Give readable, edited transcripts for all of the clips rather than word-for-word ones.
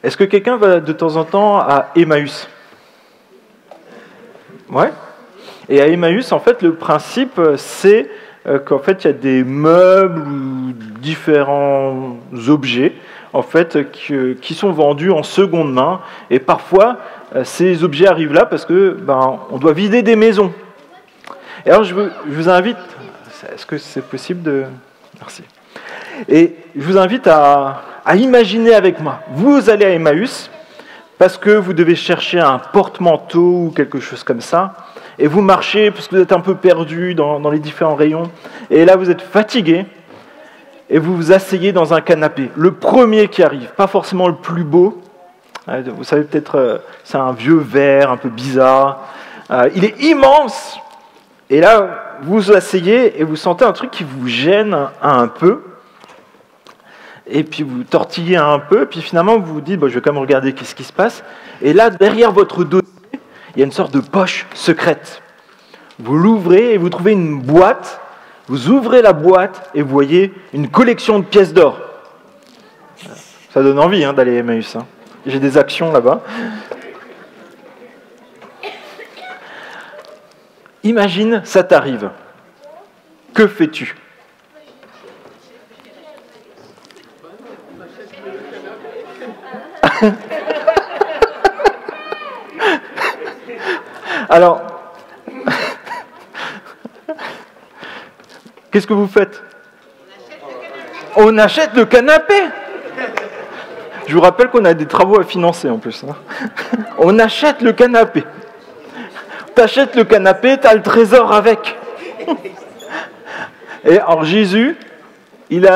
Est-ce que quelqu'un va de temps en temps à Emmaüs? Ouais. Et à Emmaüs, en fait, le principe, c'est qu'en fait, il y a des meubles ou différents objets, en fait, qui sont vendus en seconde main. Et parfois, ces objets arrivent là parce que on doit vider des maisons. Et alors, je vous invite. Est-ce que c'est possible de... Merci. Et je vous invite à imaginer avec moi. Vous allez à Emmaüs parce que vous devez chercher un porte-manteau ou quelque chose comme ça. Et vous marchez parce que vous êtes un peu perdu dans les différents rayons. Et là, vous êtes fatigué. Et vous vous asseyez dans un canapé. Le premier qui arrive, pas forcément le plus beau. Vous savez peut-être, c'est un vieux verre un peu bizarre. Il est immense. Et là, vous vous asseyez et vous sentez un truc qui vous gêne un peu. Et puis vous tortillez un peu. Puis finalement, vous vous dites, je vais quand même regarder qu'est-ce qui se passe. Et là, derrière votre dossier, il y a une sorte de poche secrète. Vous l'ouvrez et vous trouvez une boîte. Vous ouvrez la boîte et vous voyez une collection de pièces d'or. Ça donne envie d'aller à Emmaüs. J'ai des actions là-bas. Imagine, ça t'arrive. Que fais-tu? Alors, qu'est-ce que vous faites? On achète le canapé. Je vous rappelle qu'on a des travaux à financer en plus. On achète le canapé. T'achètes le canapé, t'as le trésor avec. Et alors Jésus, il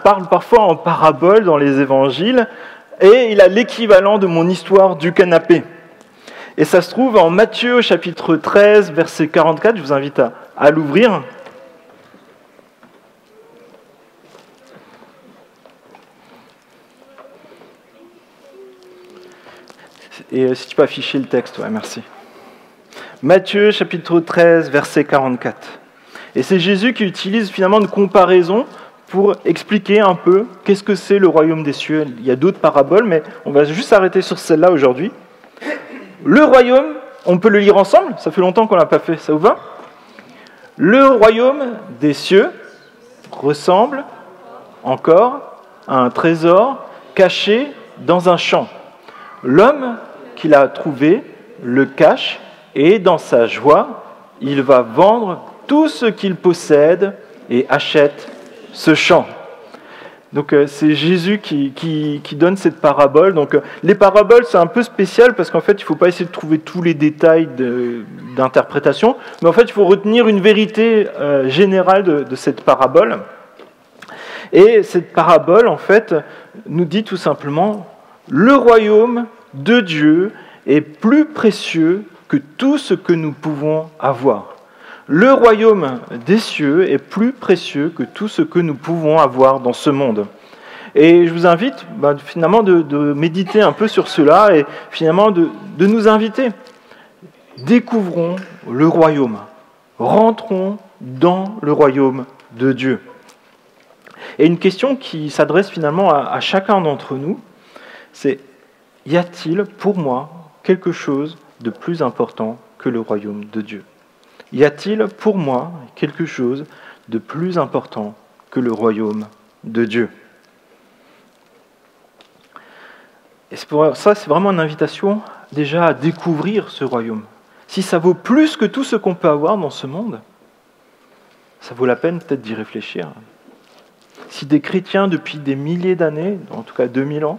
parle parfois en parabole dans les évangiles, et il a l'équivalent de mon histoire du canapé. Et ça se trouve en Matthieu, au chapitre 13, verset 44, je vous invite à l'ouvrir. Et si tu peux afficher le texte, ouais, merci. Matthieu, chapitre 13, verset 44. Et c'est Jésus qui utilise finalement une comparaison pour expliquer un peu qu'est-ce que c'est le royaume des cieux. Il y a d'autres paraboles, mais on va juste s'arrêter sur celle-là aujourd'hui. Le royaume, on peut le lire ensemble, ça fait longtemps qu'on ne l'a pas fait, ça vous va? Le royaume des cieux ressemble encore à un trésor caché dans un champ. L'homme qui l'a trouvé le cache et dans sa joie, il va vendre tout ce qu'il possède et achète ce champ. Donc c'est Jésus qui donne cette parabole. Donc les paraboles, c'est un peu spécial parce qu'en fait, il ne faut pas essayer de trouver tous les détails d'interprétation, mais en fait, il faut retenir une vérité générale de cette parabole. Et cette parabole, en fait, nous dit tout simplement, le royaume de Dieu est plus précieux que tout ce que nous pouvons avoir. Le royaume des cieux est plus précieux que tout ce que nous pouvons avoir dans ce monde. Et je vous invite finalement de méditer un peu sur cela et finalement de nous inviter. Découvrons le royaume. Rentrons dans le royaume de Dieu. Et une question qui s'adresse finalement à chacun d'entre nous, c'est: y a-t-il pour moi quelque chose de plus important que le royaume de Dieu? Y a-t-il pour moi quelque chose de plus important que le royaume de Dieu? Et pour ça, c'est vraiment une invitation déjà à découvrir ce royaume. Si ça vaut plus que tout ce qu'on peut avoir dans ce monde, ça vaut la peine peut-être d'y réfléchir. Si des chrétiens depuis des milliers d'années, en tout cas 2000 ans,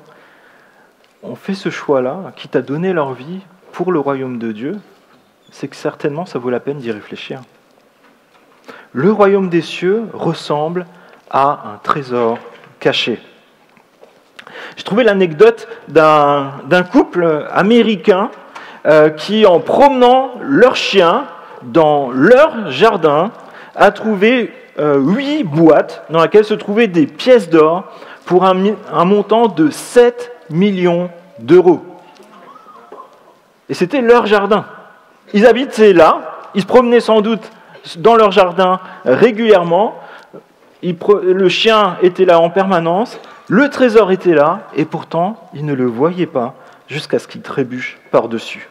ont fait ce choix-là, quitte à donner leur vie pour le royaume de Dieu, c'est que certainement ça vaut la peine d'y réfléchir. Le royaume des cieux ressemble à un trésor caché. J'ai trouvé l'anecdote d'un couple américain qui, en promenant leur chien dans leur jardin, a trouvé 8 boîtes dans lesquelles se trouvaient des pièces d'or pour un montant de 7 millions d'euros. Et c'était leur jardin. Ils habitaient là, ils se promenaient sans doute dans leur jardin régulièrement. Le chien était là en permanence, le trésor était là, et pourtant, il ne le voyait pas jusqu'à ce qu'il trébuche par-dessus.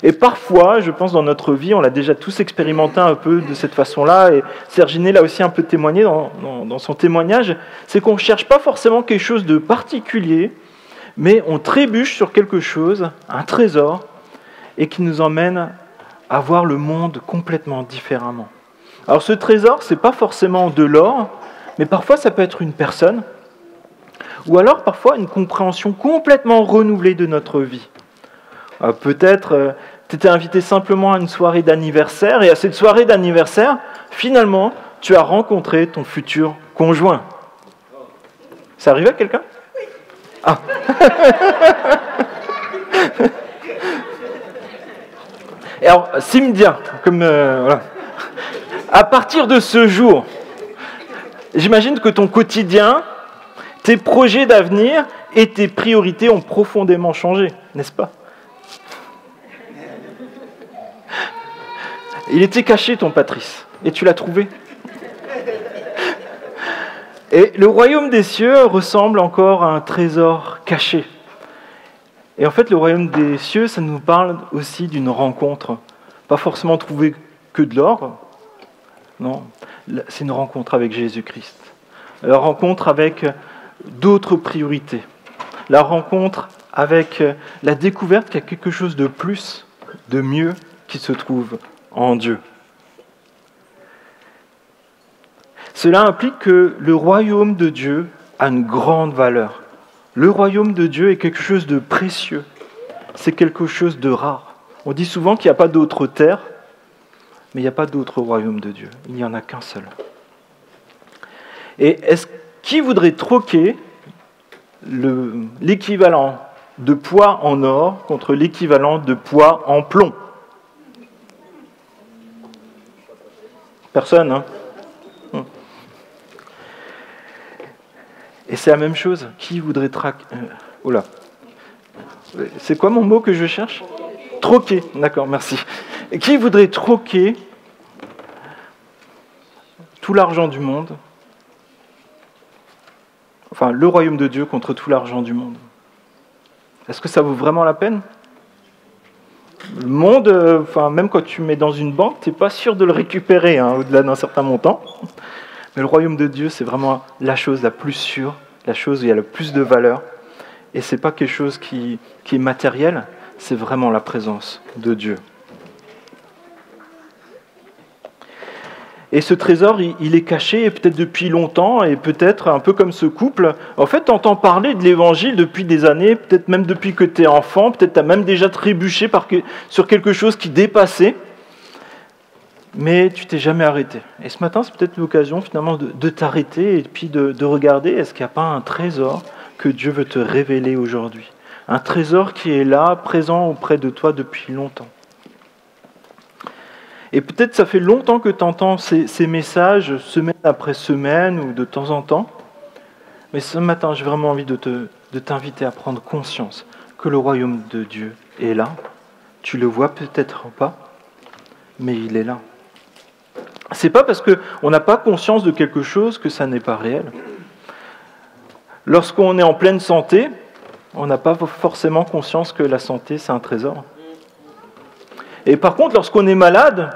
Et parfois, je pense dans notre vie, on l'a déjà tous expérimenté un peu de cette façon-là, et Serginé l'a aussi un peu témoigné dans son témoignage, c'est qu'on ne cherche pas forcément quelque chose de particulier, mais on trébuche sur quelque chose, un trésor, et qui nous emmène à voir le monde complètement différemment. Alors ce trésor, ce n'est pas forcément de l'or, mais parfois ça peut être une personne, ou alors parfois une compréhension complètement renouvelée de notre vie. Peut-être tu étais invité simplement à une soirée d'anniversaire, et à cette soirée d'anniversaire, finalement, tu as rencontré ton futur conjoint. Ça arrive à quelqu'un ? Ah. Et alors, Simdia, voilà. À partir de ce jour, j'imagine que ton quotidien, tes projets d'avenir et tes priorités ont profondément changé, n'est-ce pas ? Il était caché, ton Patrice, et tu l'as trouvé. Et le royaume des cieux ressemble encore à un trésor caché. Et en fait, le royaume des cieux, ça nous parle aussi d'une rencontre. Pas forcément trouver que de l'or, non, c'est une rencontre avec Jésus-Christ. La rencontre avec d'autres priorités. La rencontre avec la découverte qu'il y a quelque chose de plus, de mieux qui se trouve en Dieu. Cela implique que le royaume de Dieu a une grande valeur. Le royaume de Dieu est quelque chose de précieux. C'est quelque chose de rare. On dit souvent qu'il n'y a pas d'autre terre, mais il n'y a pas d'autre royaume de Dieu. Il n'y en a qu'un seul. Et qui voudrait troquer l'équivalent de poids en or contre l'équivalent de poids en plomb? Personne, hein? Et c'est la même chose. Qui voudrait Oula. C'est quoi mon mot que je cherche? Troquer. D'accord, merci. Et qui voudrait troquer tout l'argent du monde, enfin le royaume de Dieu contre tout l'argent du monde? Est-ce que ça vaut vraiment la peine? Le monde, même quand tu mets dans une banque, tu n'es pas sûr de le récupérer au-delà d'un certain montant. Mais le royaume de Dieu, c'est vraiment la chose la plus sûre, la chose où il y a le plus de valeur. Et ce n'est pas quelque chose qui est matériel, c'est vraiment la présence de Dieu. Et ce trésor, il est caché, et peut-être depuis longtemps, et peut-être un peu comme ce couple. En fait, tu entends parler de l'Évangile depuis des années, peut-être même depuis que tu es enfant, peut-être tu as même déjà trébuché sur quelque chose qui dépassait, mais tu t'es jamais arrêté. Et ce matin, c'est peut-être l'occasion finalement de t'arrêter et puis de regarder, est-ce qu'il n'y a pas un trésor que Dieu veut te révéler aujourd'hui? Un trésor qui est là, présent auprès de toi depuis longtemps. Et peut-être ça fait longtemps que tu entends ces messages, semaine après semaine ou de temps en temps. Mais ce matin, j'ai vraiment envie de t'inviter à prendre conscience que le royaume de Dieu est là. Tu le vois peut-être pas, mais il est là. C'est pas parce qu'on n'a pas conscience de quelque chose que ça n'est pas réel. Lorsqu'on est en pleine santé, on n'a pas forcément conscience que la santé, c'est un trésor. Et par contre, lorsqu'on est malade,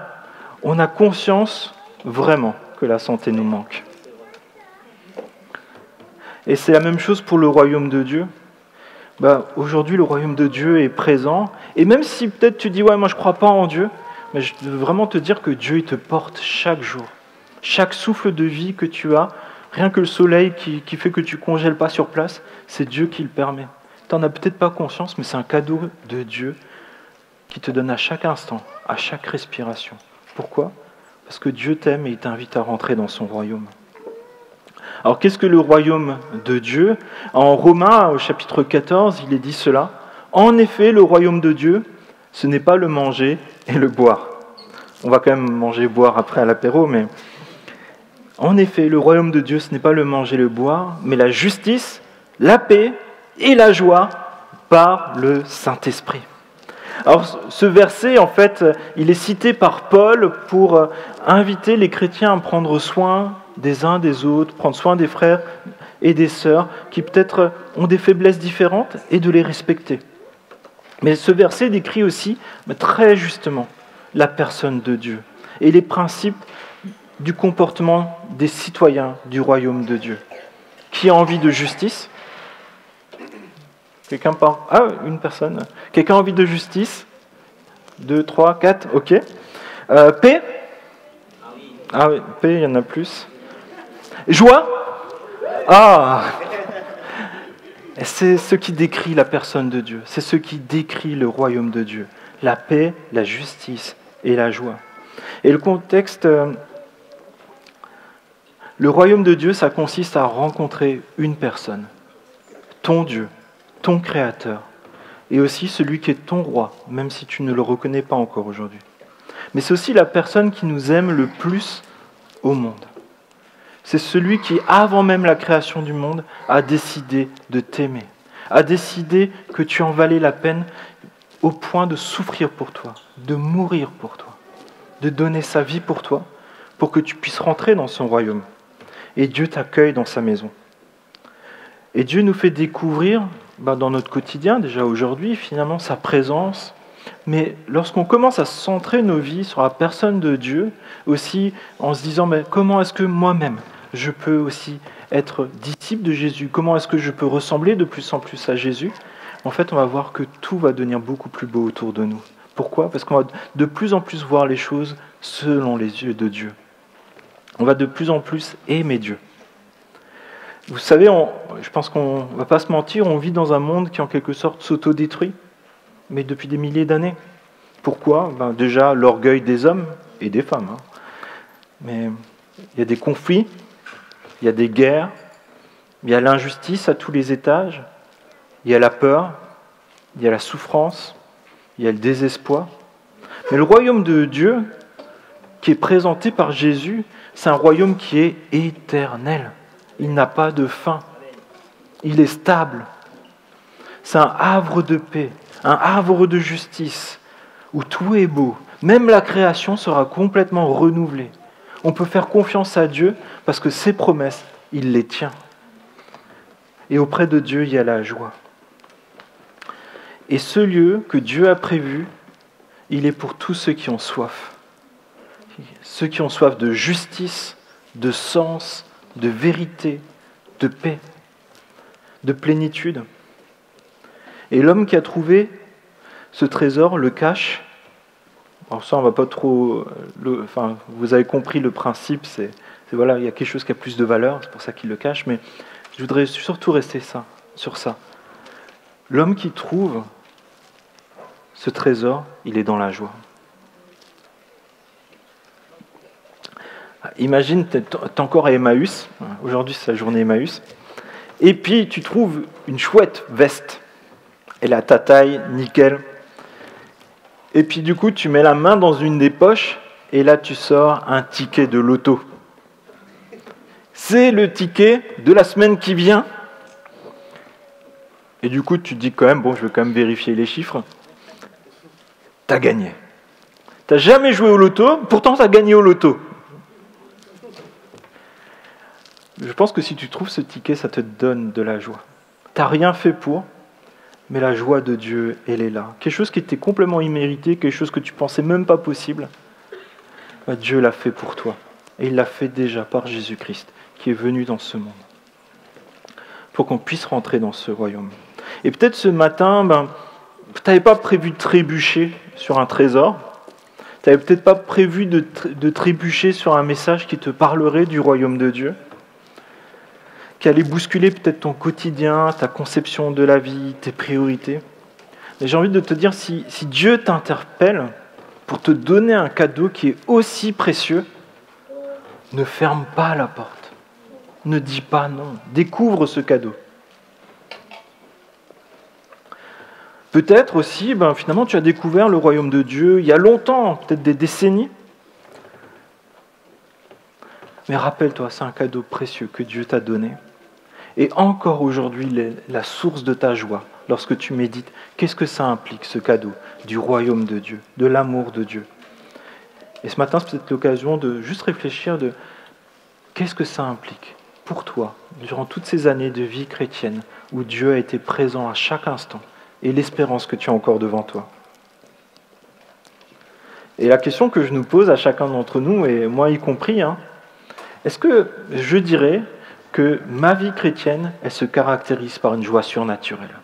on a conscience vraiment que la santé nous manque. Et c'est la même chose pour le royaume de Dieu. Aujourd'hui, le royaume de Dieu est présent. Et même si peut-être tu dis « ouais, moi je ne crois pas en Dieu », mais je veux vraiment te dire que Dieu il te porte chaque jour. Chaque souffle de vie que tu as, rien que le soleil qui fait que tu ne congèles pas sur place, c'est Dieu qui le permet. Tu n'en as peut-être pas conscience, mais c'est un cadeau de Dieu qui te donne à chaque instant, à chaque respiration. Pourquoi ? Parce que Dieu t'aime et il t'invite à rentrer dans son royaume. Alors qu'est-ce que le royaume de Dieu ? En Romains, au chapitre 14, il est dit cela. En effet, le royaume de Dieu, ce n'est pas le manger et le boire. On va quand même manger et boire après à l'apéro, mais en effet, le royaume de Dieu, ce n'est pas le manger et le boire, mais la justice, la paix et la joie par le Saint-Esprit. Alors ce verset, en fait, il est cité par Paul pour inviter les chrétiens à prendre soin des uns des autres, prendre soin des frères et des sœurs qui peut-être ont des faiblesses différentes et de les respecter. Mais ce verset décrit aussi très justement la personne de Dieu et les principes du comportement des citoyens du royaume de Dieu. Qui a envie de justice ? Quelqu'un parle ? Ah, une personne. Quelqu'un a envie de justice ? 2, 3, 4, ok. Paix ? Ah oui, paix, il y en a plus. Joie ? Ah ! C'est ce qui décrit la personne de Dieu. C'est ce qui décrit le royaume de Dieu. La paix, la justice et la joie. Et le contexte, le royaume de Dieu, ça consiste à rencontrer une personne. Ton Dieu, ton Créateur. Et aussi celui qui est ton roi, même si tu ne le reconnais pas encore aujourd'hui. Mais c'est aussi la personne qui nous aime le plus au monde. C'est celui qui, avant même la création du monde, a décidé de t'aimer, a décidé que tu en valais la peine au point de souffrir pour toi, de mourir pour toi, de donner sa vie pour toi, pour que tu puisses rentrer dans son royaume. Et Dieu t'accueille dans sa maison. Et Dieu nous fait découvrir, dans notre quotidien, déjà aujourd'hui, finalement, sa présence. Mais lorsqu'on commence à centrer nos vies sur la personne de Dieu, aussi en se disant, mais comment est-ce que moi-même, je peux aussi être disciple de Jésus? Comment est-ce que je peux ressembler de plus en plus à Jésus? En fait, on va voir que tout va devenir beaucoup plus beau autour de nous. Pourquoi? Parce qu'on va de plus en plus voir les choses selon les yeux de Dieu. On va de plus en plus aimer Dieu. Vous savez, je pense qu'on ne va pas se mentir, on vit dans un monde qui en quelque sorte s'autodétruit, mais depuis des milliers d'années. Pourquoi? Déjà, l'orgueil des hommes et des femmes. Mais il y a des conflits, il y a des guerres, il y a l'injustice à tous les étages, il y a la peur, il y a la souffrance, il y a le désespoir. Mais le royaume de Dieu, qui est présenté par Jésus, c'est un royaume qui est éternel. Il n'a pas de fin. Il est stable. C'est un havre de paix, un havre de justice, où tout est beau. Même la création sera complètement renouvelée. On peut faire confiance à Dieu parce que ses promesses, il les tient. Et auprès de Dieu, il y a la joie. Et ce lieu que Dieu a prévu, il est pour tous ceux qui ont soif. Ceux qui ont soif de justice, de sens, de vérité, de paix, de plénitude. Et l'homme qui a trouvé ce trésor le cache. Alors ça, on va pas trop... vous avez compris le principe, c'est voilà, il y a quelque chose qui a plus de valeur, c'est pour ça qu'il le cache, mais je voudrais surtout rester sur ça. L'homme qui trouve ce trésor, il est dans la joie. Imagine, tu es encore à Emmaüs, aujourd'hui c'est la journée Emmaüs, et puis tu trouves une chouette veste, elle a ta taille, nickel, et puis du coup tu mets la main dans une des poches, et là tu sors un ticket de loto. C'est le ticket de la semaine qui vient, et du coup tu te dis quand même, bon je vais quand même vérifier les chiffres, t'as gagné. T'as jamais joué au loto, pourtant t'as gagné au loto. Je pense que si tu trouves ce ticket, ça te donne de la joie. Tu n'as rien fait pour, mais la joie de Dieu, elle est là. Quelque chose qui était complètement immérité, quelque chose que tu pensais même pas possible, Dieu l'a fait pour toi. Et il l'a fait déjà par Jésus-Christ, qui est venu dans ce monde, pour qu'on puisse rentrer dans ce royaume. Et peut-être ce matin, tu n'avais pas prévu de trébucher sur un trésor, tu n'avais peut-être pas prévu de trébucher sur un message qui te parlerait du royaume de Dieu, qui allait bousculer peut-être ton quotidien, ta conception de la vie, tes priorités. Mais j'ai envie de te dire, si Dieu t'interpelle pour te donner un cadeau qui est aussi précieux, ne ferme pas la porte. Ne dis pas non. Découvre ce cadeau. Peut-être aussi, finalement, tu as découvert le royaume de Dieu il y a longtemps, peut-être des décennies. Mais rappelle-toi, c'est un cadeau précieux que Dieu t'a donné. Et encore aujourd'hui, la source de ta joie, lorsque tu médites, qu'est-ce que ça implique, ce cadeau du royaume de Dieu, de l'amour de Dieu? Et ce matin, c'est peut-être l'occasion de juste réfléchir, qu'est-ce que ça implique pour toi, durant toutes ces années de vie chrétienne, où Dieu a été présent à chaque instant, et l'espérance que tu as encore devant toi. Et la question que je nous pose à chacun d'entre nous, et moi y compris, est-ce que je dirais que ma vie chrétienne, elle se caractérise par une joie surnaturelle?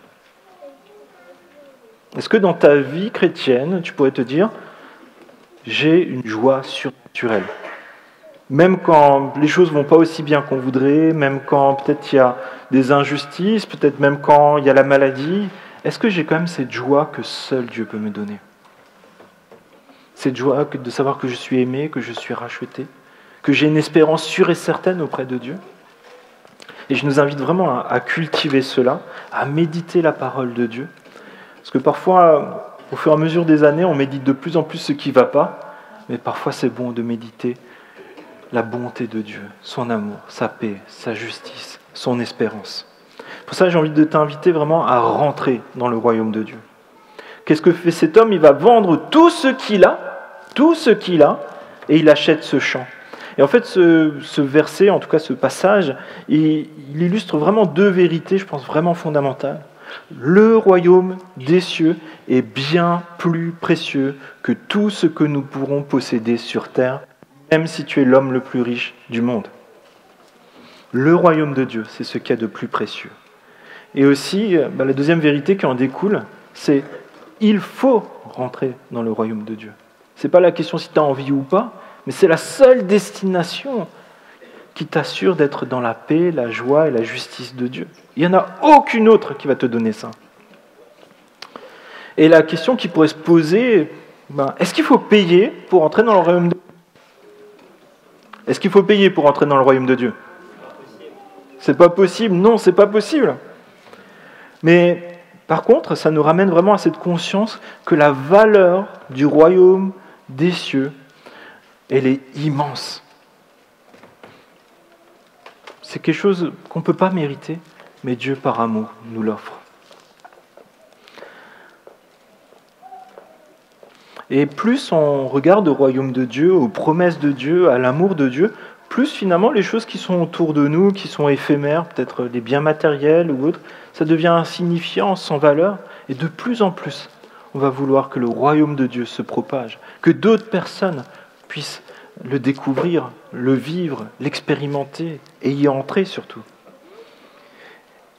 Est-ce que dans ta vie chrétienne, tu pourrais te dire, j'ai une joie surnaturelle? Même quand les choses ne vont pas aussi bien qu'on voudrait, même quand peut-être il y a des injustices, peut-être même quand il y a la maladie, est-ce que j'ai quand même cette joie que seul Dieu peut me donner? Cette joie de savoir que je suis aimé, que je suis racheté, que j'ai une espérance sûre et certaine auprès de Dieu. Et je nous invite vraiment à cultiver cela, à méditer la parole de Dieu. Parce que parfois, au fur et à mesure des années, on médite de plus en plus ce qui ne va pas, mais parfois c'est bon de méditer la bonté de Dieu, son amour, sa paix, sa justice, son espérance. Pour ça, j'ai envie de t'inviter vraiment à rentrer dans le royaume de Dieu. Qu'est-ce que fait cet homme? Il va vendre tout ce qu'il a, et il achète ce champ. Et en fait, ce verset, en tout cas ce passage, il illustre vraiment deux vérités, je pense, vraiment fondamentales. Le royaume des cieux est bien plus précieux que tout ce que nous pourrons posséder sur terre, même si tu es l'homme le plus riche du monde. Le royaume de Dieu, c'est ce qu'il y a de plus précieux. Et aussi, la deuxième vérité qui en découle, c'est il faut rentrer dans le royaume de Dieu. Ce n'est pas la question si tu as envie ou pas, mais c'est la seule destination qui t'assure d'être dans la paix, la joie et la justice de Dieu. Il n'y en a aucune autre qui va te donner ça. Et la question qui pourrait se poser, est-ce qu'il faut payer pour entrer dans le royaume de Dieu? Est-ce qu'il faut payer pour entrer dans le royaume de Dieu? C'est pas possible, non, c'est pas possible. Mais par contre, ça nous ramène vraiment à cette conscience que la valeur du royaume des cieux, elle est immense. C'est quelque chose qu'on ne peut pas mériter, mais Dieu, par amour, nous l'offre. Et plus on regarde au royaume de Dieu, aux promesses de Dieu, à l'amour de Dieu, plus finalement les choses qui sont autour de nous, qui sont éphémères, peut-être les biens matériels ou autres, ça devient insignifiant, sans valeur, et de plus en plus, on va vouloir que le royaume de Dieu se propage, que d'autres personnes puissent le découvrir, le vivre, l'expérimenter et y entrer surtout.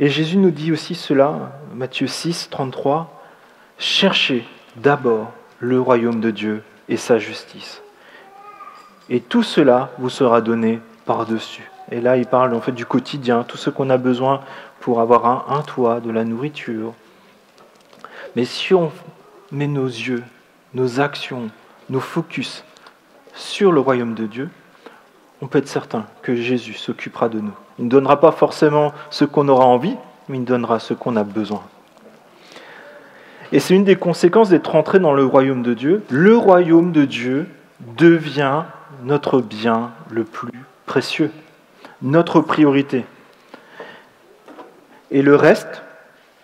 Et Jésus nous dit aussi cela, Matthieu 6, 33, « Cherchez d'abord le royaume de Dieu et sa justice. Et tout cela vous sera donné par-dessus. » Et là, il parle en fait du quotidien, tout ce qu'on a besoin pour avoir un toit, de la nourriture. Mais si on met nos yeux, nos actions, nos focus sur le royaume de Dieu, on peut être certain que Jésus s'occupera de nous. Il ne donnera pas forcément ce qu'on aura envie, mais il donnera ce qu'on a besoin. Et c'est une des conséquences d'être rentré dans le royaume de Dieu. Le royaume de Dieu devient notre bien le plus précieux, notre priorité. Et le reste,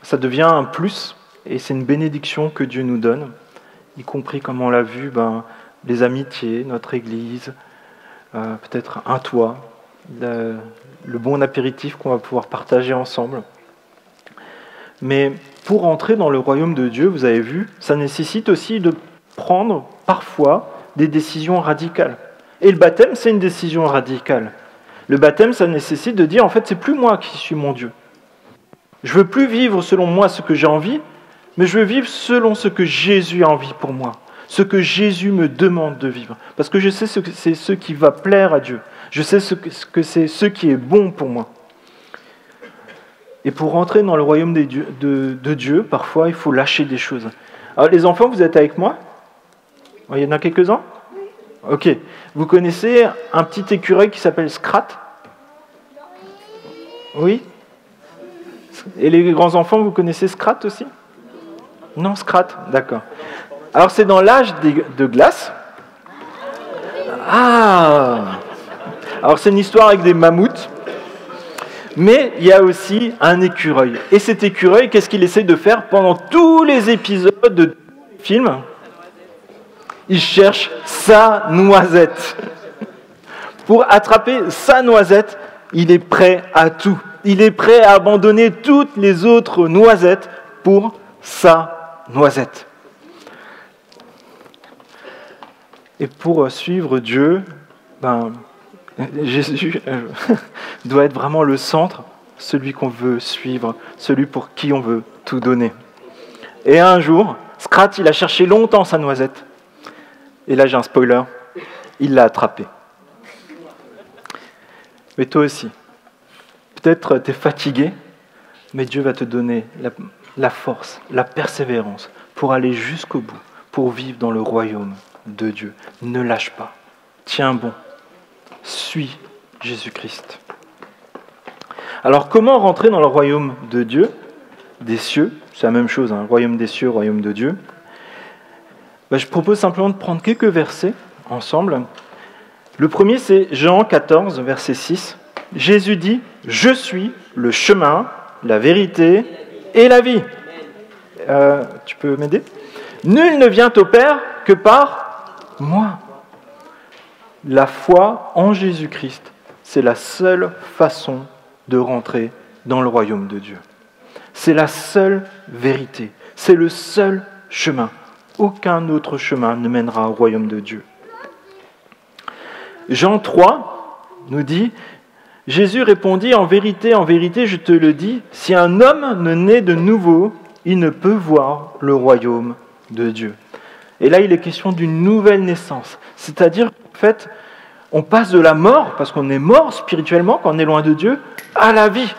ça devient un plus, et c'est une bénédiction que Dieu nous donne, y compris, comme on l'a vu, les amitiés, notre Église, peut-être un toit, le bon apéritif qu'on va pouvoir partager ensemble. Mais pour entrer dans le royaume de Dieu, vous avez vu, ça nécessite aussi de prendre parfois des décisions radicales. Et le baptême, c'est une décision radicale. Le baptême, ça nécessite de dire, en fait, c'est plus moi qui suis mon Dieu. Je veux plus vivre selon moi ce que j'ai envie, mais je veux vivre selon ce que Jésus a envie pour moi, ce que Jésus me demande de vivre. Parce que je sais que c'est ce qui va plaire à Dieu. Je sais que c'est ce qui est bon pour moi. Et pour rentrer dans le royaume de Dieu, parfois, il faut lâcher des choses. Alors, les enfants, vous êtes avec moi? Il y en a quelques-uns? Ok. Vous connaissez un petit écureuil qui s'appelle Scrat? Oui? Et les grands-enfants, vous connaissez Scrat aussi? Non, Scrat, d'accord. Alors, c'est dans l'âge de glace. Ah! Alors, c'est une histoire avec des mammouths. Mais il y a aussi un écureuil. Et cet écureuil, qu'est-ce qu'il essaie de faire pendant tous les épisodes de film? Il cherche sa noisette. pour attraper sa noisette, il est prêt à tout. Il est prêt à abandonner toutes les autres noisettes pour sa noisette. Et pour suivre Dieu, Jésus doit être vraiment le centre, celui qu'on veut suivre, celui pour qui on veut tout donner. Et un jour, Scrat, il a cherché longtemps sa noisette. Et là, j'ai un spoiler, il l'a attrapée. Mais toi aussi, peut-être tu es fatigué, mais Dieu va te donner la force, la persévérance pour aller jusqu'au bout, pour vivre dans le royaume de Dieu. Ne lâche pas, tiens bon, suis Jésus-Christ. Alors comment rentrer dans le royaume de Dieu, des cieux, c'est la même chose, royaume des cieux, royaume de Dieu. Je propose simplement de prendre quelques versets ensemble. Le premier, c'est Jean 14, verset 6. Jésus dit « Je suis le chemin, la vérité et la vie. » Tu peux m'aider ? « Nul ne vient au Père que par moi. » La foi en Jésus-Christ, c'est la seule façon de rentrer dans le royaume de Dieu. C'est la seule vérité, c'est le seul chemin. Aucun autre chemin ne mènera au royaume de Dieu. Jean 3 nous dit, Jésus répondit, en vérité, je te le dis, si un homme ne naît de nouveau, il ne peut voir le royaume de Dieu. Et là, il est question d'une nouvelle naissance. C'est-à-dire, en fait, on passe de la mort, parce qu'on est mort spirituellement quand on est loin de Dieu, à la vie.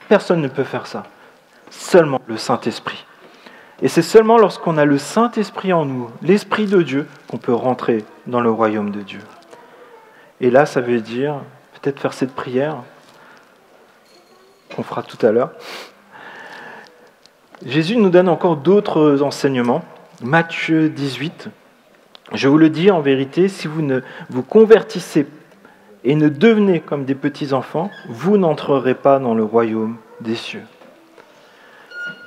Personne ne peut faire ça. Seulement le Saint-Esprit. Et c'est seulement lorsqu'on a le Saint-Esprit en nous, l'Esprit de Dieu, qu'on peut rentrer dans le royaume de Dieu. Et là, ça veut dire peut-être faire cette prière qu'on fera tout à l'heure. Jésus nous donne encore d'autres enseignements. Matthieu 18. Je vous le dis en vérité, si vous ne vous convertissez et ne devenez comme des petits-enfants, vous n'entrerez pas dans le royaume des cieux.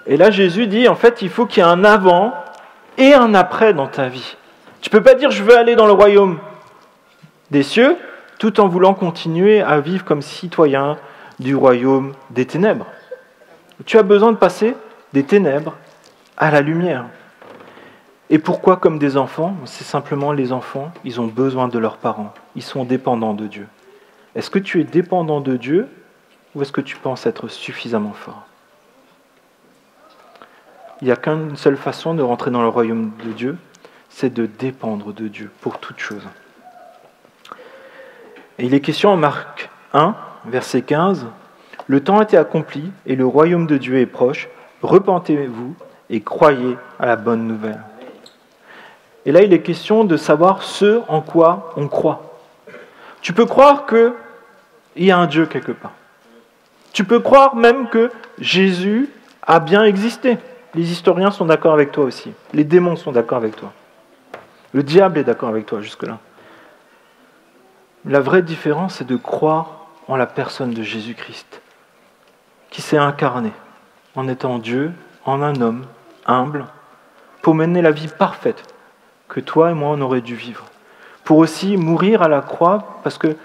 Et là, Jésus dit, en fait, il faut qu'il y ait un avant et un après dans ta vie. Tu ne peux pas dire, je veux aller dans le royaume des cieux, tout en voulant continuer à vivre comme citoyen du royaume des ténèbres. Tu as besoin de passer des ténèbres à la lumière. Et pourquoi comme des enfants ? C'est simplement les enfants, ils ont besoin de leurs parents. Ils sont dépendants de Dieu. Est-ce que tu es dépendant de Dieu ou est-ce que tu penses être suffisamment fort ? Il n'y a qu'une seule façon de rentrer dans le royaume de Dieu, c'est de dépendre de Dieu pour toute chose. Et il est question en Marc 1, verset 15, « Le temps était accompli et le royaume de Dieu est proche. Repentez-vous et croyez à la bonne nouvelle. » Et là, il est question de savoir ce en quoi on croit. Tu peux croire qu'il y a un Dieu quelque part. Tu peux croire même que Jésus a bien existé. Les historiens sont d'accord avec toi aussi. Les démons sont d'accord avec toi. Le diable est d'accord avec toi jusque-là. La vraie différence, c'est de croire en la personne de Jésus-Christ, qui s'est incarné en étant Dieu, en un homme humble, pour mener la vie parfaite que toi et moi on aurait dû vivre. Pour aussi mourir à la croix, parce que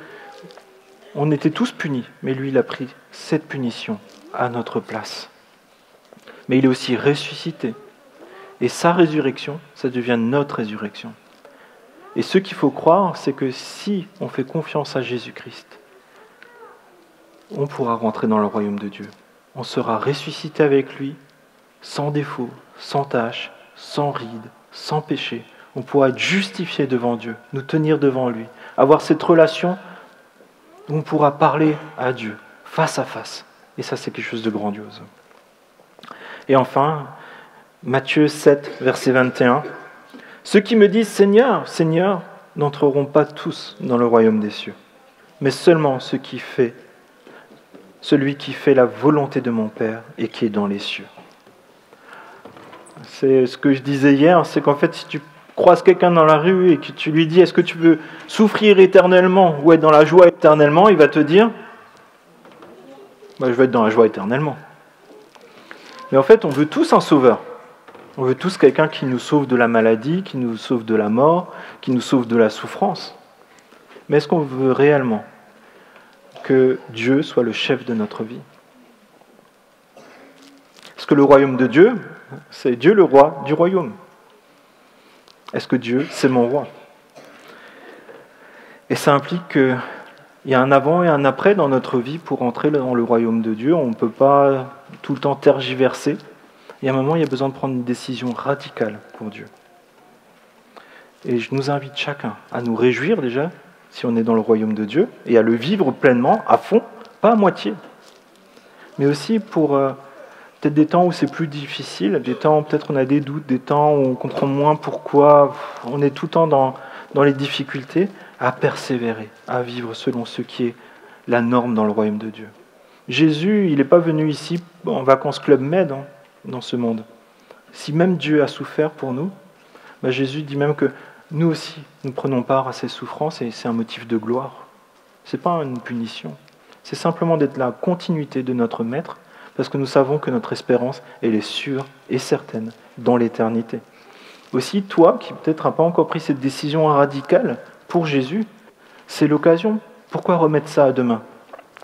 on était tous punis, mais lui il a pris cette punition à notre place. Mais il est aussi ressuscité. Et sa résurrection, ça devient notre résurrection. Et ce qu'il faut croire, c'est que si on fait confiance à Jésus-Christ, on pourra rentrer dans le royaume de Dieu. On sera ressuscité avec lui, sans défaut, sans tache, sans ride, sans péché. On pourra être justifié devant Dieu, nous tenir devant lui, avoir cette relation où on pourra parler à Dieu, face à face. Et ça, c'est quelque chose de grandiose. Et enfin, Matthieu 7, verset 21. « Ceux qui me disent « Seigneur, Seigneur » n'entreront pas tous dans le royaume des cieux, mais seulement celui qui fait la volonté de mon Père et qui est dans les cieux. » C'est ce que je disais hier, c'est qu'en fait, si tu croises quelqu'un dans la rue et que tu lui dis « Est-ce que tu veux souffrir éternellement ou être dans la joie éternellement ?» il va te dire « Je veux être dans la joie éternellement. » Mais en fait, on veut tous un sauveur. On veut tous quelqu'un qui nous sauve de la maladie, qui nous sauve de la mort, qui nous sauve de la souffrance. Mais est-ce qu'on veut réellement que Dieu soit le chef de notre vie? Est-ce que le royaume de Dieu, c'est Dieu le roi du royaume? Est-ce que Dieu, c'est mon roi? Et ça implique qu'il y a un avant et un après dans notre vie pour entrer dans le royaume de Dieu. On ne peut pas tout le temps tergiverser. Il y a un moment, il y a besoin de prendre une décision radicale pour Dieu. Et je nous invite chacun à nous réjouir déjà, si on est dans le royaume de Dieu, et à le vivre pleinement, à fond, pas à moitié. Mais aussi pour peut-être des temps où c'est plus difficile, des temps où peut-être on a des doutes, des temps où on comprend moins pourquoi on est tout le temps dans les difficultés, à persévérer, à vivre selon ce qui est la norme dans le royaume de Dieu. Jésus, il n'est pas venu ici en vacances Club Med dans ce monde. Si même Dieu a souffert pour nous, Jésus dit même que nous aussi, nous prenons part à ces souffrances et c'est un motif de gloire. Ce n'est pas une punition. C'est simplement d'être la continuité de notre Maître parce que nous savons que notre espérance, elle est sûre et certaine dans l'éternité. Aussi, toi qui peut-être n'as pas encore pris cette décision radicale pour Jésus, c'est l'occasion. Pourquoi remettre ça à demain?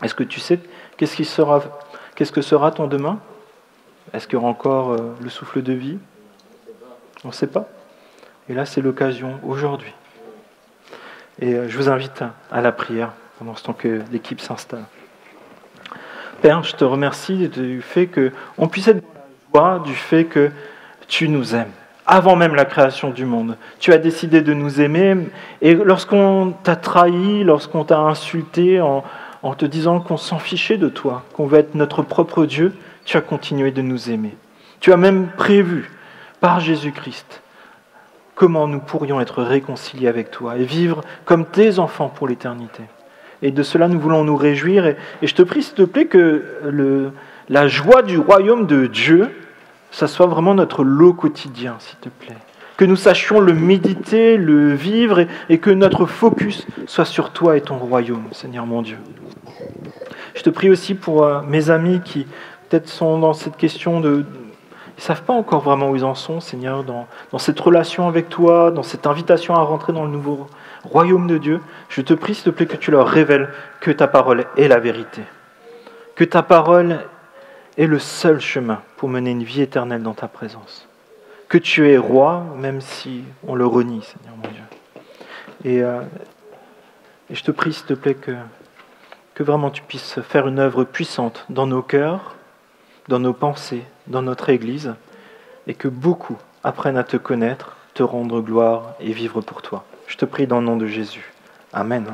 Est-ce que tu sais qu'est-ce que sera ton demain? Est-ce qu'il y aura encore le souffle de vie? On ne sait pas. Et là, c'est l'occasion aujourd'hui. Et je vous invite à la prière pendant ce temps que l'équipe s'installe. Père, je te remercie du fait qu'on puisse être dans la joie du fait que tu nous aimes. Avant même la création du monde, tu as décidé de nous aimer. Et lorsqu'on t'a trahi, lorsqu'on t'a insulté en te disant qu'on s'en fichait de toi, qu'on veut être notre propre Dieu, tu as continué de nous aimer. Tu as même prévu, par Jésus-Christ, comment nous pourrions être réconciliés avec toi et vivre comme tes enfants pour l'éternité. Et de cela, nous voulons nous réjouir. Et je te prie, s'il te plaît, que la joie du royaume de Dieu, ça soit vraiment notre lot quotidien, s'il te plaît. Que nous sachions le méditer, le vivre, et que notre focus soit sur toi et ton royaume, Seigneur mon Dieu. Je te prie aussi pour mes amis qui peut-être sont dans cette question de... Ils ne savent pas encore vraiment où ils en sont, Seigneur, dans cette relation avec toi, dans cette invitation à rentrer dans le nouveau royaume de Dieu. Je te prie, s'il te plaît, que tu leur révèles que ta parole est la vérité. Que ta parole est le seul chemin pour mener une vie éternelle dans ta présence. Que tu es roi, même si on le renie, Seigneur mon Dieu. Et je te prie, s'il te plaît, que vraiment tu puisses faire une œuvre puissante dans nos cœurs, dans nos pensées, dans notre Église, et que beaucoup apprennent à te connaître, te rendre gloire et vivre pour toi. Je te prie dans le nom de Jésus. Amen.